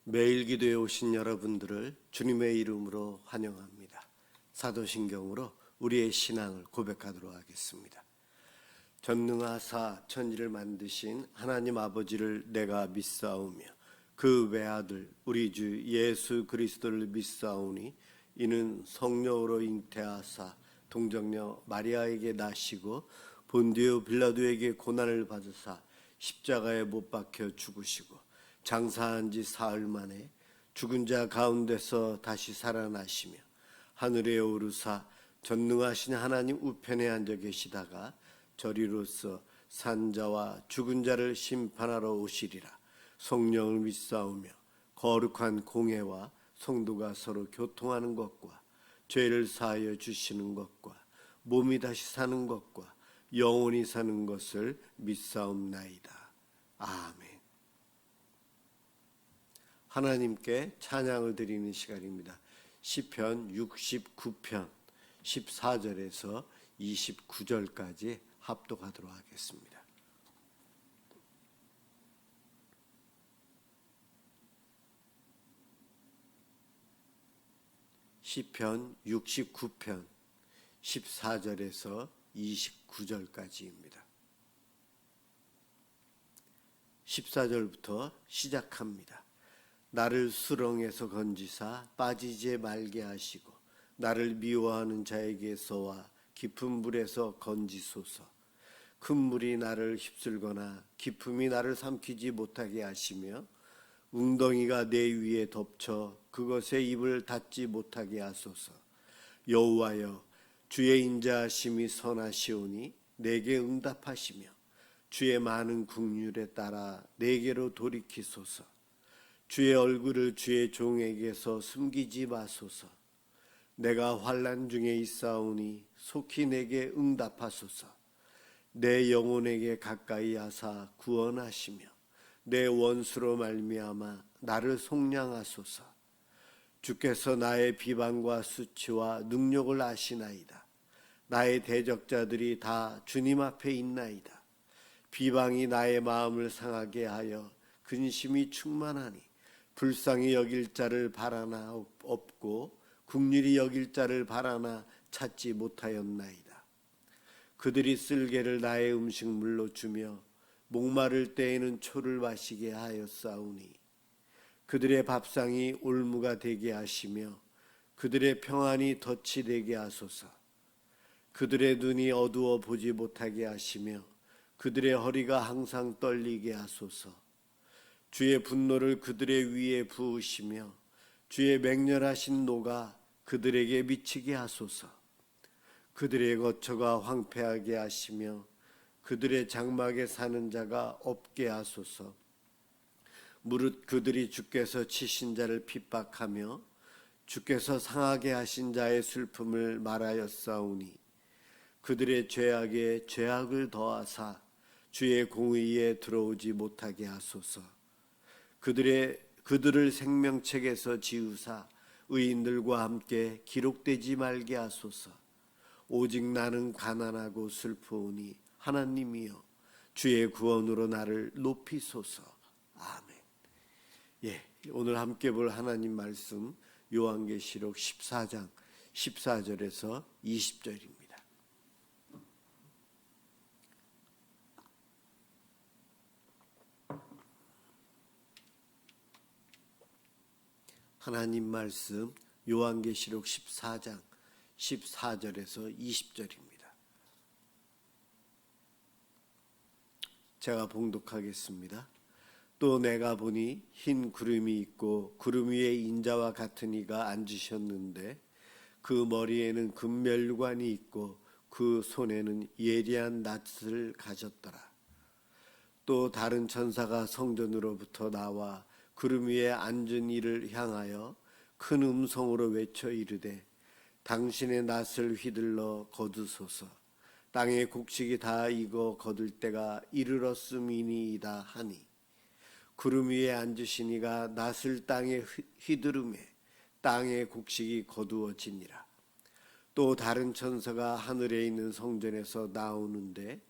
매일 기도에 오신 여러분들을 주님의 이름으로 환영합니다. 사도신경으로 우리의 신앙을 고백하도록 하겠습니다. 전능하사 천지를 만드신 하나님 아버지를 내가 믿사오며 그 외아들 우리 주 예수 그리스도를 믿사오니 이는 성령으로 잉태하사 동정녀 마리아에게 나시고 본디오 빌라도에게 고난을 받으사 십자가에 못 박혀 죽으시고 장사한 지 사흘 만에 죽은 자 가운데서 다시 살아나시며 하늘에 오르사 전능하신 하나님 우편에 앉아 계시다가 저리로서 산자와 죽은 자를 심판하러 오시리라. 성령을 믿사오며 거룩한 공회와 성도가 서로 교통하는 것과 죄를 사하여 주시는 것과 몸이 다시 사는 것과 영원히 사는 것을 믿사옵나이다. 아멘. 하나님께 찬양을 드리는 시간입니다. 시편 69편 14절에서 29절까지 합독하도록 하겠습니다. 시편 69편 14절에서 29절까지입니다. 14절부터 시작합니다. 나를 수렁에서 건지사 빠지지 말게 하시고 나를 미워하는 자에게서와 깊은 물에서 건지소서. 큰 물이 나를 휩쓸거나 깊음이 나를 삼키지 못하게 하시며 웅덩이가 내 위에 덮쳐 그것에 입을 닫지 못하게 하소서. 여호와여, 주의 인자하심이 선하시오니 내게 응답하시며 주의 많은 긍휼에 따라 내게로 돌이키소서. 주의 얼굴을 주의 종에게서 숨기지 마소서. 내가 환난 중에 있사오니 속히 내게 응답하소서. 내 영혼에게 가까이 하사 구원하시며 내 원수로 말미암아 나를 속량하소서. 주께서 나의 비방과 수치와 능력을 아시나이다. 나의 대적자들이 다 주님 앞에 있나이다. 비방이 나의 마음을 상하게 하여 근심이 충만하니 불쌍히 여길 자를 바라나 없고 긍휼히 여길 자를 바라나 찾지 못하였나이다. 그들이 쓸개를 나의 음식물로 주며 목마를 때에는 초를 마시게 하였사오니 그들의 밥상이 올무가 되게 하시며 그들의 평안이 덫이 되게 하소서. 그들의 눈이 어두워 보지 못하게 하시며 그들의 허리가 항상 떨리게 하소서. 주의 분노를 그들의 위에 부으시며 주의 맹렬하신 노가 그들에게 미치게 하소서. 그들의 거처가 황폐하게 하시며 그들의 장막에 사는 자가 없게 하소서. 무릇 그들이 주께서 치신 자를 핍박하며 주께서 상하게 하신 자의 슬픔을 말하였사오니 그들의 죄악에 죄악을 더하사 주의 공의에 들어오지 못하게 하소서. 그들을 생명책에서 지우사 의인들과 함께 기록되지 말게 하소서. 오직 나는 가난하고 슬프오니 하나님이여 주의 구원으로 나를 높이소서. 아멘. 오늘 함께 볼 하나님 말씀 요한계시록 14장 14절에서 20절입니다. 하나님 말씀 요한계시록 14장 14절에서 20절입니다. 제가 봉독하겠습니다. 또 내가 보니 흰 구름이 있고 구름 위에 인자와 같은 이가 앉으셨는데 그 머리에는 금멸관이 있고 그 손에는 예리한 낫을 가졌더라. 또 다른 천사가 성전으로부터 나와 구름 위에 앉은 이를 향하여 큰 음성으로 외쳐 이르되 당신의 낫을 휘둘러 거두소서. 땅의 곡식이 다 익어 거둘 때가 이르렀음이니이다 하니 구름 위에 앉으신 이가 낫을 땅에 휘두르매 땅의 곡식이 거두어지니라. 또 다른 천사가 하늘에 있는 성전에서 나오는데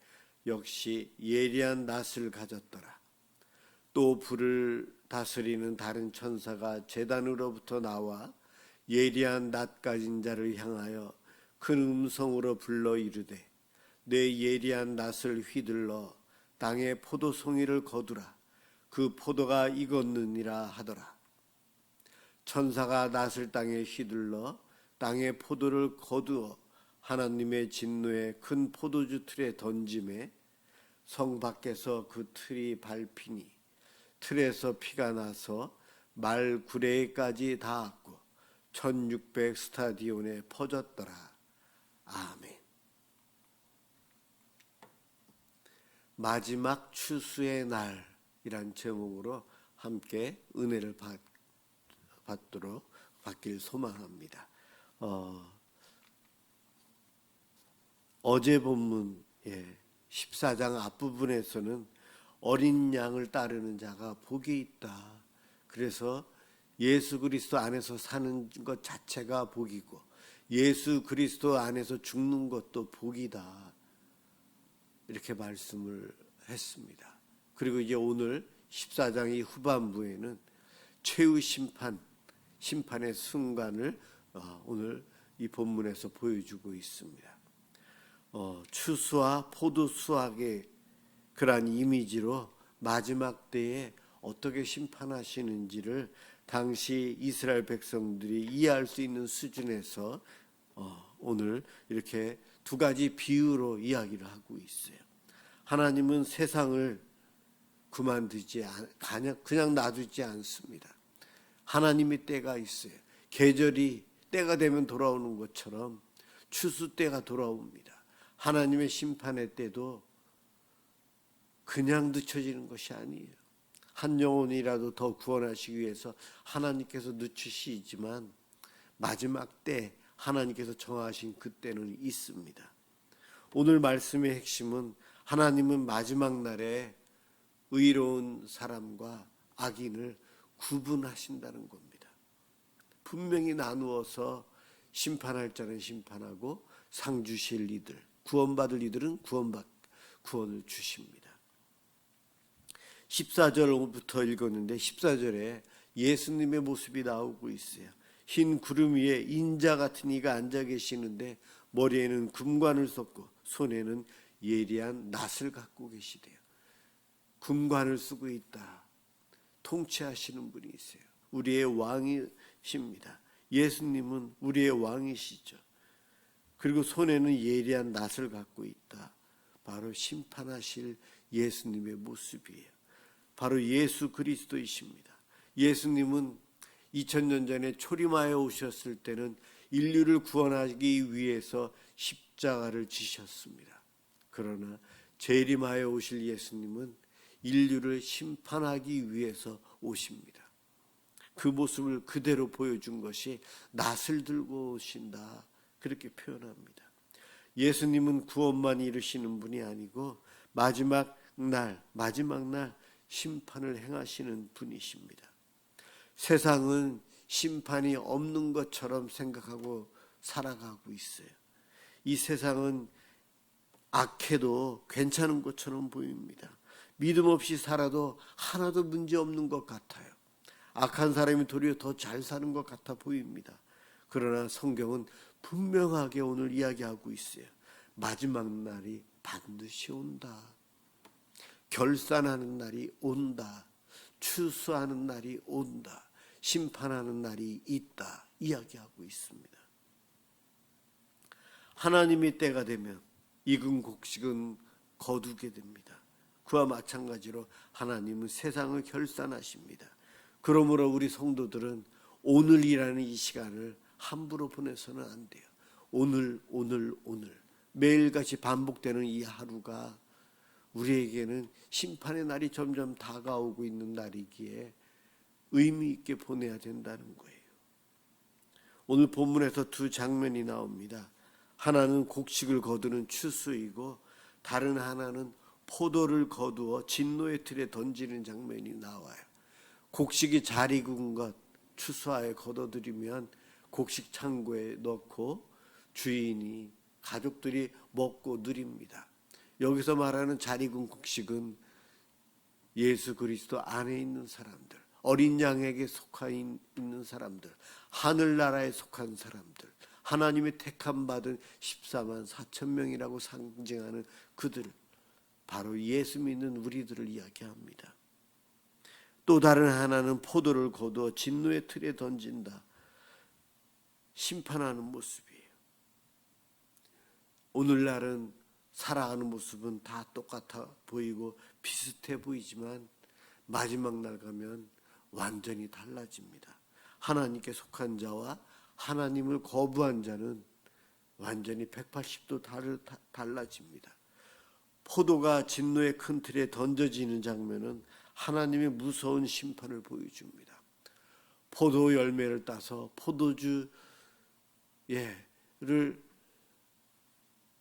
역시 예리한 낫을 가졌더라. 또 불을 다스리는 다른 천사가 제단으로부터 나와 예리한 낫 가진 자를 향하여 큰 음성으로 불러 이르되 내 예리한 낫을 휘둘러 땅의 포도송이를 거두라. 그 포도가 익었느니라 하더라. 천사가 낫을 땅에 휘둘러 땅의 포도를 거두어 하나님의 진노의 큰 포도주 틀에 던짐에 성 밖에서 그 틀이 밟히니 틀에서 피가 나서 말 구레까지 닿았고 1600 스타디온에 퍼졌더라. 아멘. 마지막 추수의 날이란 제목으로 함께 은혜를 받길 소망합니다. 어제 본문 14장 앞부분에서는 어린 양을 따르는 자가 복이 있다. 그래서 예수 그리스도 안에서 사는 것 자체가 복이고 예수 그리스도 안에서 죽는 것도 복이다. 이렇게 말씀을 했습니다. 그리고 이제 오늘 14장 이 후반부에는 최후 심판의 순간을 오늘 이 본문에서 보여주고 있습니다. 추수와 포도 수확의 그러한 이미지로 마지막 때에 어떻게 심판하시는지를 당시 이스라엘 백성들이 이해할 수 있는 수준에서 오늘 이렇게 두 가지 비유로 이야기를 하고 있어요. 하나님은 세상을 그냥 놔두지 않습니다. 하나님의 때가 있어요. 계절이 때가 되면 돌아오는 것처럼 추수 때가 돌아옵니다. 하나님의 심판의 때도 그냥 늦춰지는 것이 아니에요. 한 영혼이라도 더 구원하시기 위해서 하나님께서 늦추시지만 마지막 때 하나님께서 정하신 그때는 있습니다. 오늘 말씀의 핵심은 하나님은 마지막 날에 의로운 사람과 악인을 구분하신다는 겁니다. 분명히 나누어서 심판할 자는 심판하고 상 주실 이들, 구원받을 이들은 구원을 주십니다. 14절부터 읽었는데 14절에 예수님의 모습이 나오고 있어요. 흰 구름 위에 인자 같은 이가 앉아 계시는데 머리에는 금관을 썼고 손에는 예리한 낫을 갖고 계시대요. 금관을 쓰고 있다. 통치하시는 분이 있어요. 우리의 왕이십니다. 예수님은 우리의 왕이시죠. 그리고 손에는 예리한 낫을 갖고 있다. 바로 심판하실 예수님의 모습이에요. 바로 예수 그리스도이십니다. 예수님은 2000년 전에 초림하여 오셨을 때는 인류를 구원하기 위해서 십자가를 지셨습니다. 그러나 재림하여 오실 예수님은 인류를 심판하기 위해서 오십니다. 그 모습을 그대로 보여준 것이 낫을 들고 오신다. 그렇게 표현합니다. 예수님은 구원만 이루시는 분이 아니고 마지막 날 심판을 행하시는 분이십니다. 세상은 심판이 없는 것처럼 생각하고 살아가고 있어요. 이 세상은 악해도 괜찮은 것처럼 보입니다. 믿음 없이 살아도 하나도 문제 없는 것 같아요. 악한 사람이 도리어 더 잘 사는 것 같아 보입니다. 그러나 성경은 분명하게 오늘 이야기하고 있어요. 마지막 날이 반드시 온다. 결산하는 날이 온다. 추수하는 날이 온다. 심판하는 날이 있다. 이야기하고 있습니다. 하나님의 때가 되면 익은 곡식은 거두게 됩니다. 그와 마찬가지로 하나님은 세상을 결산하십니다. 그러므로 우리 성도들은 오늘이라는 이 시간을 함부로 보내서는 안 돼요. 오늘 매일같이 반복되는 이 하루가 우리에게는 심판의 날이 점점 다가오고 있는 날이기에 의미 있게 보내야 된다는 거예요. 오늘 본문에서 두 장면이 나옵니다. 하나는 곡식을 거두는 추수이고 다른 하나는 포도를 거두어 진노의 틀에 던지는 장면이 나와요. 곡식이 잘 익은 것 추수하에 거둬들이면 곡식 창고에 넣고 주인이 가족들이 먹고 누립니다. 여기서 말하는 잘 익은 곡식은 예수 그리스도 안에 있는 사람들, 어린 양에게 속하 있는 사람들, 하늘나라에 속한 사람들, 하나님의 택함 받은 14만 4천 명이라고 상징하는 그들, 바로 예수 믿는 우리들을 이야기합니다. 또 다른 하나는 포도를 거두어 진노의 틀에 던진다. 심판하는 모습이에요. 오늘날은 살아가는 모습은 다 똑같아 보이고 비슷해 보이지만 마지막 날 가면 완전히 달라집니다. 하나님께 속한 자와 하나님을 거부한 자는 완전히 180도 달라집니다. 포도가 진노의 큰 틀에 던져지는 장면은 하나님의 무서운 심판을 보여줍니다. 포도 열매를 따서 포도주를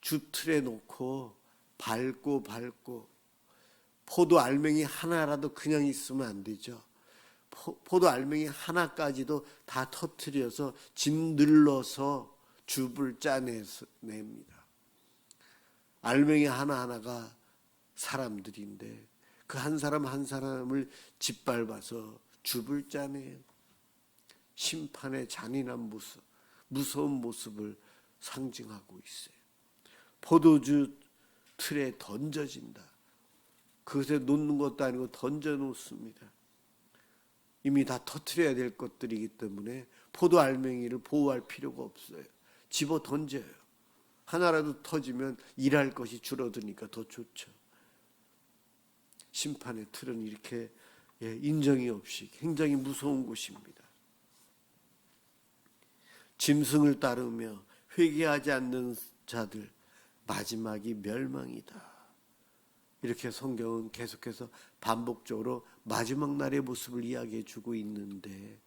주 틀에 놓고 밟고 포도 알맹이 하나라도 그냥 있으면 안 되죠. 포도 알맹이 하나까지도 다 터뜨려서 짓눌러서 줍을 짜냅니다. 알맹이 하나하나가 사람들인데 그 한 사람 한 사람을 짓밟아서 줍을 짜내요. 심판의 잔인한 모습, 무서운 모습을 상징하고 있어요. 포도주 틀에 던져진다. 그것에 놓는 것도 아니고 던져 놓습니다. 이미 다 터뜨려야 될 것들이기 때문에 포도 알맹이를 보호할 필요가 없어요. 집어 던져요. 하나라도 터지면 일할 것이 줄어드니까 더 좋죠. 심판의 틀은 이렇게 인정이 없이 굉장히 무서운 곳입니다. 짐승을 따르며 회개하지 않는 자들 마지막이 멸망이다. 이렇게 성경은 계속해서 반복적으로 마지막 날의 모습을 이야기해 주고 있는데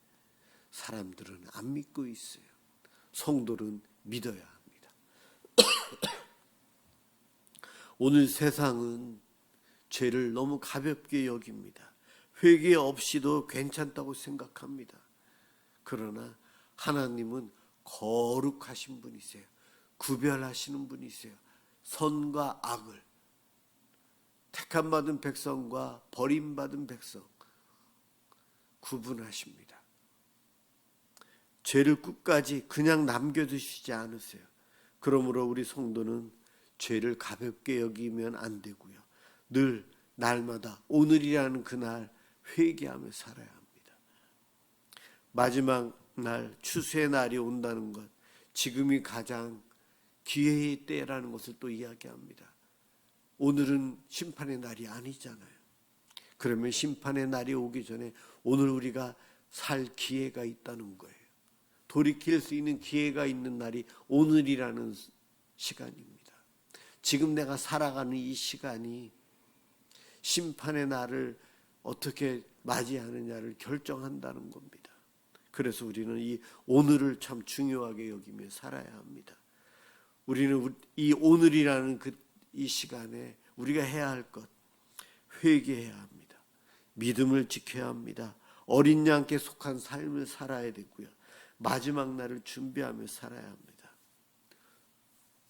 사람들은 안 믿고 있어요. 성도는 믿어야 합니다. 오늘 세상은 죄를 너무 가볍게 여깁니다. 회개 없이도 괜찮다고 생각합니다. 그러나 하나님은 거룩하신 분이세요. 구별하시는 분이세요. 선과 악을, 택함받은 백성과 버림받은 백성 구분하십니다. 죄를 끝까지 그냥 남겨두시지 않으세요. 그러므로 우리 성도는 죄를 가볍게 여기면 안 되고요. 늘 날마다 오늘이라는 그날 회개하며 살아야 합니다. 마지막 날 추수의 날이 온다는 것, 지금이 가장 기회의 때라는 것을 또 이야기합니다. 오늘은 심판의 날이 아니잖아요. 그러면 심판의 날이 오기 전에 오늘 우리가 살 기회가 있다는 거예요. 돌이킬 수 있는 기회가 있는 날이 오늘이라는 시간입니다. 지금 내가 살아가는 이 시간이 심판의 날을 어떻게 맞이하느냐를 결정한다는 겁니다. 그래서 우리는 이 오늘을 참 중요하게 여기며 살아야 합니다. 우리는 이 오늘이라는 이 시간에 우리가 해야 할 것, 회개해야 합니다. 믿음을 지켜야 합니다. 어린 양께 속한 삶을 살아야 되고요. 마지막 날을 준비하며 살아야 합니다.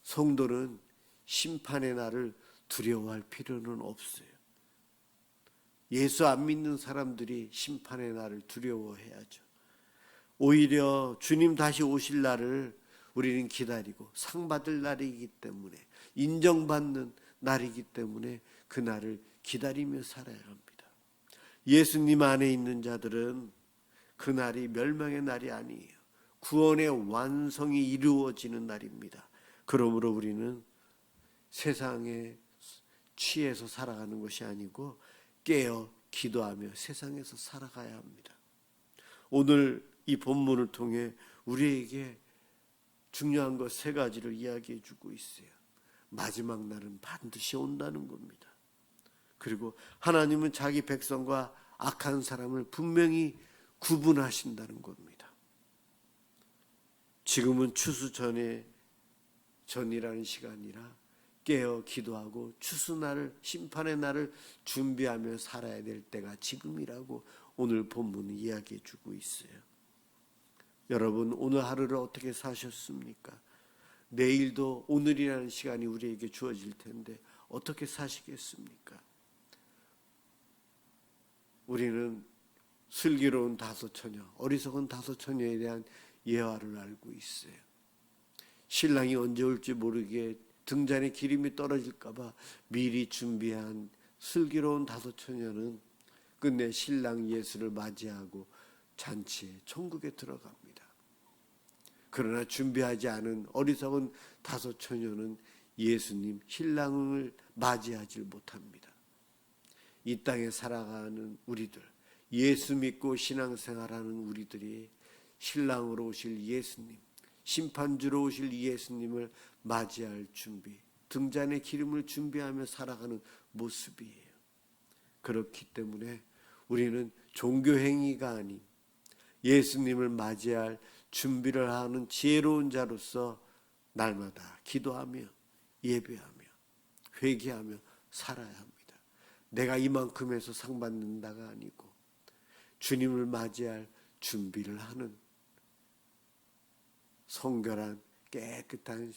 성도는 심판의 날을 두려워할 필요는 없어요. 예수 안 믿는 사람들이 심판의 날을 두려워해야죠. 오히려 주님 다시 오실 날을 우리는 기다리고 상 받을 날이기 때문에, 인정받는 날이기 때문에 그 날을 기다리며 살아야 합니다. 예수님 안에 있는 자들은 그 날이 멸망의 날이 아니에요. 구원의 완성이 이루어지는 날입니다. 그러므로 우리는 세상에 취해서 살아가는 것이 아니고 깨어 기도하며 세상에서 살아가야 합니다. 오늘 이 본문을 통해 우리에게 중요한 것 세 가지를 이야기해 주고 있어요. 마지막 날은 반드시 온다는 겁니다. 그리고 하나님은 자기 백성과 악한 사람을 분명히 구분하신다는 겁니다. 지금은 추수 전이라는 시간이라 깨어 기도하고 추수날을, 심판의 날을 준비하며 살아야 될 때가 지금이라고 오늘 본문은 이야기해 주고 있어요. 여러분, 오늘 하루를 어떻게 사셨습니까? 내일도 오늘이라는 시간이 우리에게 주어질 텐데 어떻게 사시겠습니까? 우리는 슬기로운 다섯 처녀, 어리석은 다섯 처녀에 대한 예화를 알고 있어요. 신랑이 언제 올지 모르게 등잔에 기름이 떨어질까 봐 미리 준비한 슬기로운 다섯 처녀는 끝내 신랑 예수를 맞이하고 잔치에 천국에 들어갑니다. 그러나 준비하지 않은 어리석은 다섯 처녀는 예수님 신랑을 맞이하지 못합니다. 이 땅에 살아가는 우리들, 예수 믿고 신앙생활하는 우리들이 신랑으로 오실 예수님, 심판주로 오실 예수님을 맞이할 준비, 등잔에 기름을 준비하며 살아가는 모습이에요. 그렇기 때문에 우리는 종교행위가 아닌 예수님을 맞이할 준비를 하는 지혜로운 자로서 날마다 기도하며 예배하며 회개하며 살아야 합니다. 내가 이만큼 해서 상 받는다가 아니고 주님을 맞이할 준비를 하는 성결한 깨끗한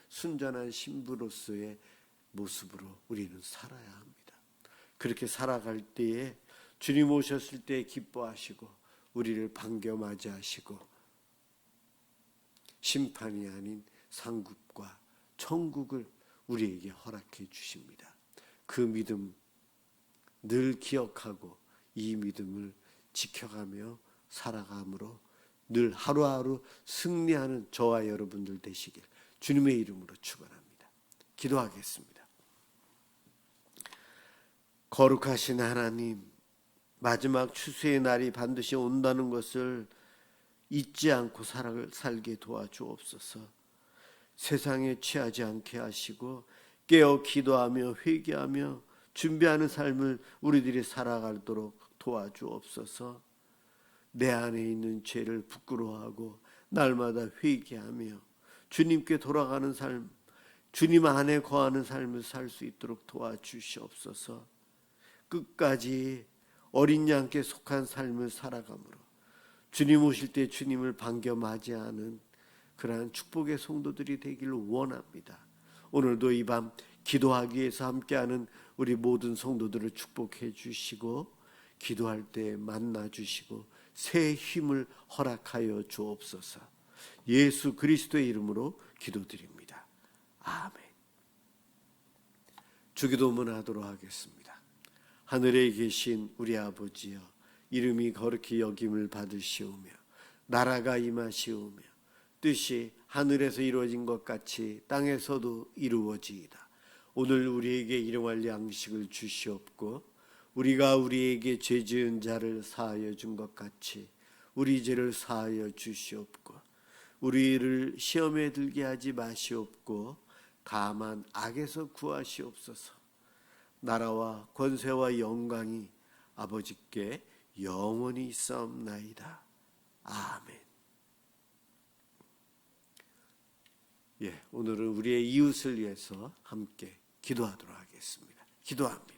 순전한 신부로서의 모습으로 우리는 살아야 합니다. 그렇게 살아갈 때에 주님 오셨을 때 기뻐하시고 우리를 반겨 맞이하시고 심판이 아닌 상급과 천국을 우리에게 허락해 주십니다. 그 믿음 늘 기억하고 이 믿음을 지켜가며 살아감으로 늘 하루하루 승리하는 저와 여러분들 되시길 주님의 이름으로 축원합니다. 기도하겠습니다. 거룩하신 하나님, 마지막 추수의 날이 반드시 온다는 것을 잊지 않고 살게 도와주옵소서. 세상에 취하지 않게 하시고 깨어 기도하며 회개하며 준비하는 삶을 우리들이 살아가도록 도와주옵소서. 내 안에 있는 죄를 부끄러워하고 날마다 회개하며 주님께 돌아가는 삶, 주님 안에 거하는 삶을 살 수 있도록 도와주시옵소서. 끝까지 어린 양께 속한 삶을 살아가므로 주님 오실 때 주님을 반겨 맞이하는 그러한 축복의 성도들이 되기를 원합니다. 오늘도 이 밤 기도하기 위해서 함께하는 우리 모든 성도들을 축복해 주시고 기도할 때 만나 주시고 새 힘을 허락하여 주옵소서. 예수 그리스도의 이름으로 기도드립니다. 아멘. 주기도문 하도록 하겠습니다. 하늘에 계신 우리 아버지여, 이름이 거룩히 여김을 받으시오며 나라가 임하시오며 뜻이 하늘에서 이루어진 것 같이 땅에서도 이루어지이다. 오늘 우리에게 일용할 양식을 주시옵고 우리가 우리에게 죄 지은 자를 사하여 준 것 같이 우리 죄를 사하여 주시옵고 우리를 시험에 들게 하지 마시옵고 다만 악에서 구하시옵소서. 나라와 권세와 영광이 아버지께 영원히 있사옵나이다. 아멘. 오늘은 우리의 이웃을 위해서 함께 기도하도록 하겠습니다. 기도합니다.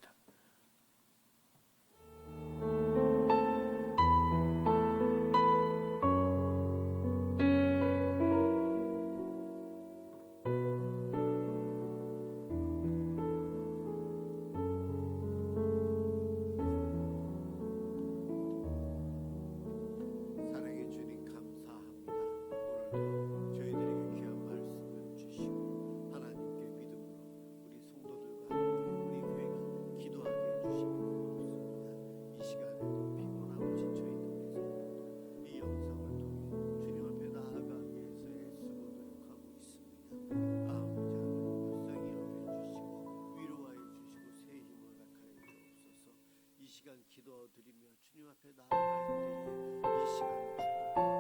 기도드리며 주님 앞에 나아갈 때에 이 시간